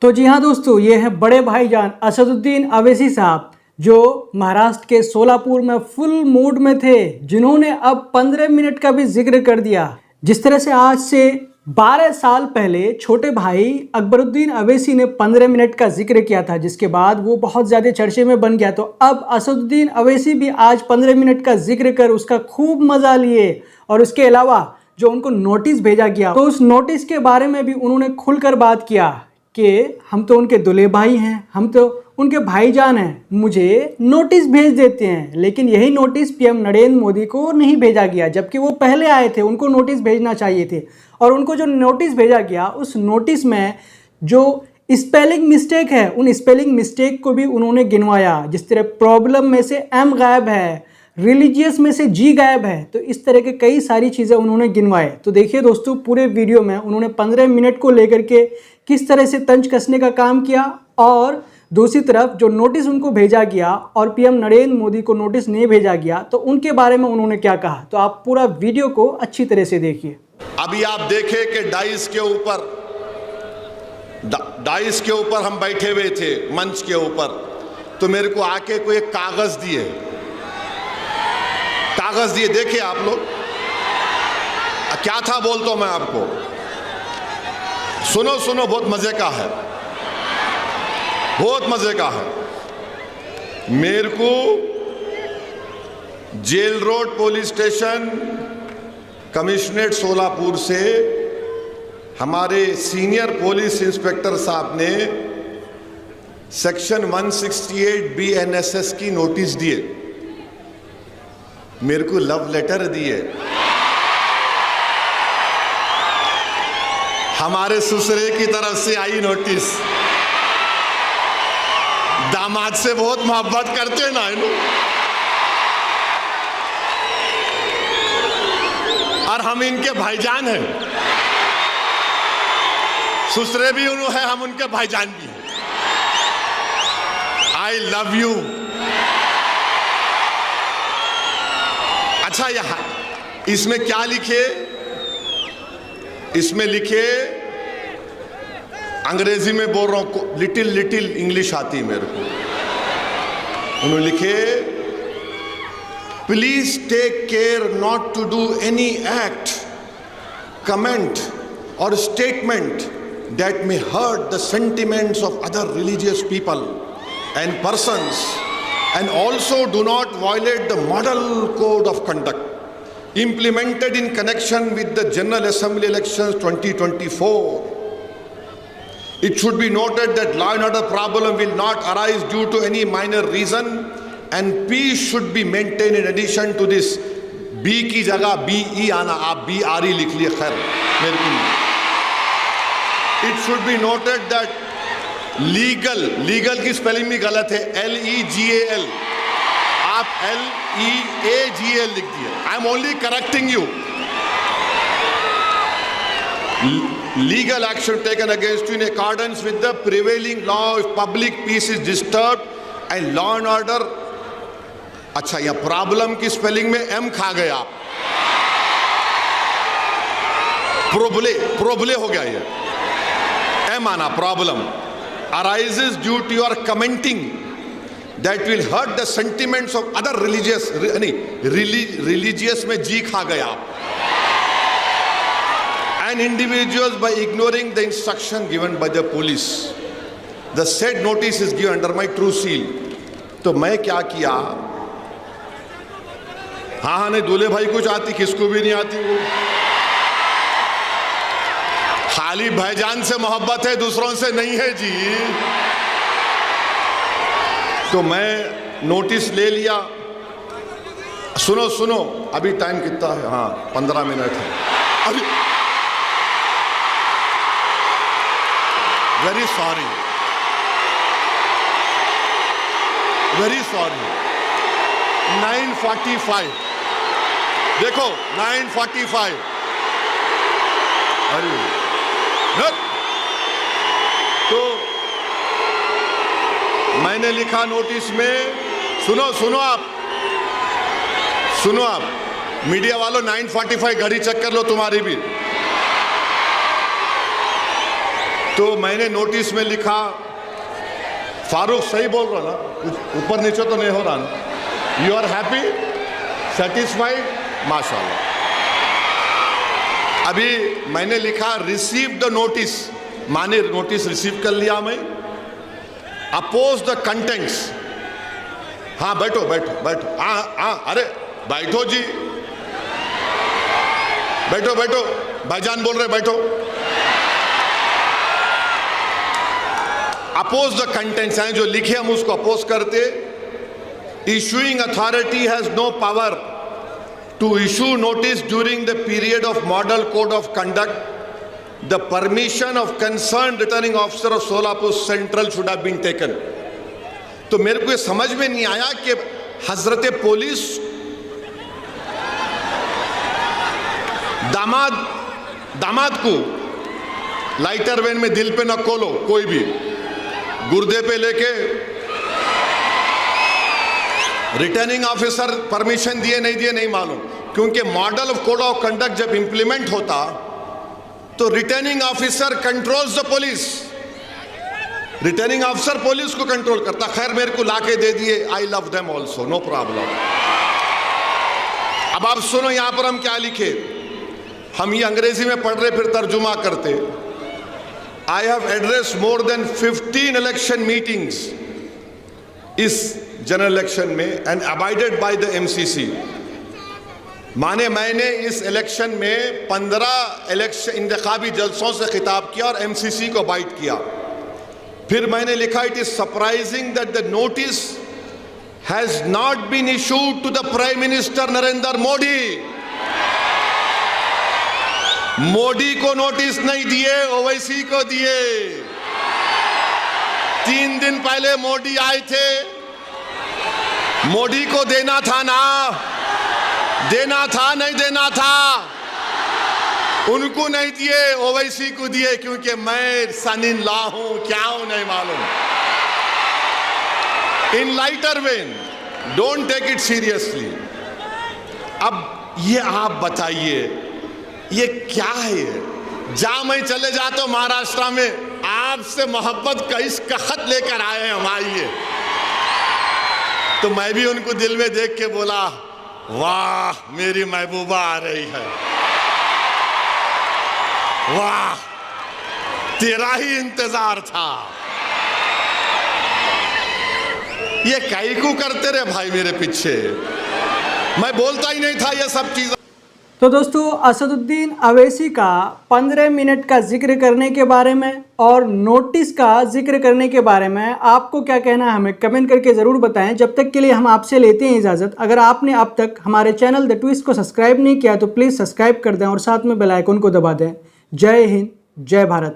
तो जी हाँ दोस्तों, ये है बड़े भाईजान असदुद्दीन अवैसी साहब, जो महाराष्ट्र के सोलापुर में फुल मूड में थे, जिन्होंने अब 15 मिनट का भी जिक्र कर दिया। जिस तरह से आज से 12 साल पहले छोटे भाई अकबरुद्दीन अवैसी ने 15 मिनट का जिक्र किया था, जिसके बाद वो बहुत ज़्यादा चर्चे में बन गया। तो अब असदुद्दीन अवैसी भी आज 15 मिनट का जिक्र कर उसका खूब मज़ा लिए, और उसके अलावा जो उनको नोटिस भेजा गया, तो उस नोटिस के बारे में भी उन्होंने खुलकर बात किया कि हम तो उनके दुल्हे भाई हैं, हम तो उनके भाईजान हैं, मुझे नोटिस भेज देते हैं। लेकिन यही नोटिस पीएम नरेंद्र मोदी को नहीं भेजा गया, जबकि वो पहले आए थे, उनको नोटिस भेजना चाहिए थे। और उनको जो नोटिस भेजा गया, उस नोटिस में जो स्पेलिंग मिस्टेक है, उन स्पेलिंग मिस्टेक को भी उन्होंने गिनवाया। जिस तरह प्रॉब्लम में से एम गायब है, रिलीजियस में से जी गायब है, तो इस तरह के कई सारी चीज़ें उन्होंने गिनवाए। तो देखिए दोस्तों, पूरे वीडियो में उन्होंने 15 मिनट को लेकर के किस तरह से तंज कसने का काम किया, और दूसरी तरफ जो नोटिस उनको भेजा गया और पीएम नरेंद्र मोदी को नोटिस नहीं भेजा गया, तो उनके बारे में उन्होंने क्या कहा। तो आप पूरा वीडियो को अच्छी तरह से देखिए। अभी आप देखें कि डाइस के ऊपर हम बैठे हुए थे, मंच के ऊपर, तो मेरे को आके कोई एक कागज दिए, देखिए आप लोग क्या था, बोलता हूं मैं आपको। सुनो सुनो, बहुत मजे का है, बहुत मजे का है। मेरे को jail road police station commissionerate Solapur से हमारे सीनियर पुलिस इंस्पेक्टर साहब ने सेक्शन 168 BNSS की नोटिस दिए, मेरे को लव लेटर दिए, हमारे ससुरे की तरफ से आई नोटिस। दामाद से बहुत मोहब्बत करते ना और हम इनके भाईजान हैं, ससुरे भी उन्होंने है, हम उनके भाईजान भी हैं। I love you. अच्छा, यहां इसमें क्या लिखे? इसमें लिखे, अंग्रेजी में बोल रहा हूं, लिटिल इंग्लिश आती है मेरे को। उन्होंने लिखे, please take care not to do any act, comment और statement that may hurt the sentiments of other religious people and persons, and also do not violate the model code of conduct implemented in connection with the General Assembly elections 2024. It should be noted that law and order problem will not arise due to any minor reason, and peace should be maintained. In addition to this, B की जगह BE आना, आप BRE लिख लिए, खैर मेरे को। It should be noted that legal की स्पेलिंग भी गलत है, LEGAL, आप LEAGL लिख दिए। I am only correcting you. Legal action taken against you in accordance with the prevailing law if public peace is disturbed and law and order। अच्छा, यह problem की स्पेलिंग में M खा गया, प्रोबले हो गया, ये M आना, problem arises due to your commenting that will hurt the sentiments of other religious में जी खा गया, and individuals by ignoring the instruction given by the police. The said notice is given under my true seal. तो मैं क्या किया, हाँ नहीं दूल्हे भाई कुछ आती, किसको भी नहीं आती वो, खाली भाईजान से मोहब्बत है, दूसरों से नहीं है जी। तो मैं नोटिस ले लिया। सुनो सुनो, अभी टाइम कितना है? हाँ 15 मिनट है अभी। Very sorry, very sorry. 9:45 देखो 9:45। अरे तो मैंने लिखा नोटिस में, सुनो सुनो आप, सुनो आप मीडिया वालों, 9:45 घड़ी चेक कर लो तुम्हारी भी। तो मैंने नोटिस में लिखा, फारूक सही बोल रहा ना, कुछ ऊपर नीचे तो नहीं हो रहा ना? यू आर हैप्पी, सेटिस्फाइड, माशाल्लाह। अभी मैंने लिखा रिसीव द नोटिस, माने नोटिस रिसीव कर लिया मैं। अपोज द कंटेंट्स, हाँ बैठो बैठो बैठो, हाँ अरे बैठो जी, बैठो बैठो, भाईजान बोल रहे बैठो। अपोज द कंटेंट्स हैं जो लिखे हम उसको अपोज करते। Issuing authority has no power to issue notice during the period of model code of conduct. The permission of concerned returning officer of Solapur Central should have been taken. तो मेरे को ये समझ में नहीं आया कि हजरत पुलिस दामाद को लाइटर वैन में दिल पे न खोलो, कोई भी गुर्दे पे लेके रिटर्निंग ऑफिसर परमिशन दिए नहीं दिए नहीं मालूम, क्योंकि model of code of conduct जब इंप्लीमेंट होता तो returning officer controls the police, returning officer police को कंट्रोल करता। खैर मेरे को लाके दे दिए, I love them also, no problem. अब आप सुनो यहां पर हम क्या लिखे, हम ये अंग्रेजी में पढ़ रहे फिर तर्जुमा करते। I have address more than 15 election meetings इस जनरल इलेक्शन में and abided by the MCC. माने मैंने इस इलेक्शन में 15 इलेक्शन इंतखाबी जलसों से खिताब किया और एमसीसी को अबाइड किया। फिर मैंने लिखा, it is surprising that the notice has not been issued to the prime minister Narendra Modi. Modi को नोटिस नहीं दिए, ओवैसी को दिए। 3 दिन पहले मोदी आए थे, मोदी को देना था ना, देना था नहीं देना था, उनको नहीं दिए, ओवैसी को दिए, क्योंकि मैं सन इन लॉ हूं, क्या हूं नहीं मालूम। In lighter vein, don't take it seriously. अब ये आप बताइए ये क्या है? जहां मैं चले जाता हूं महाराष्ट्र में, आपसे मोहब्बत का इसका खत लेकर आए हैं हम, आइए। तो मैं भी उनको दिल में देख के बोला, वाह मेरी महबूबा आ रही है, वाह तेरा ही इंतजार था। ये कैकू करते रहे भाई मेरे पीछे, मैं बोलता ही नहीं था ये सब चीजें। तो दोस्तों, असदुद्दीन अवैसी का 15 मिनट का जिक्र करने के बारे में और नोटिस का जिक्र करने के बारे में आपको क्या कहना है, हमें कमेंट करके ज़रूर बताएं। जब तक के लिए हम आपसे लेते हैं इजाज़त। अगर आपने अब तक हमारे चैनल द ट्विस्ट को सब्सक्राइब नहीं किया तो प्लीज़ सब्सक्राइब कर दें और साथ में बेल आइकन को दबा दें। जय हिंद, जय भारत।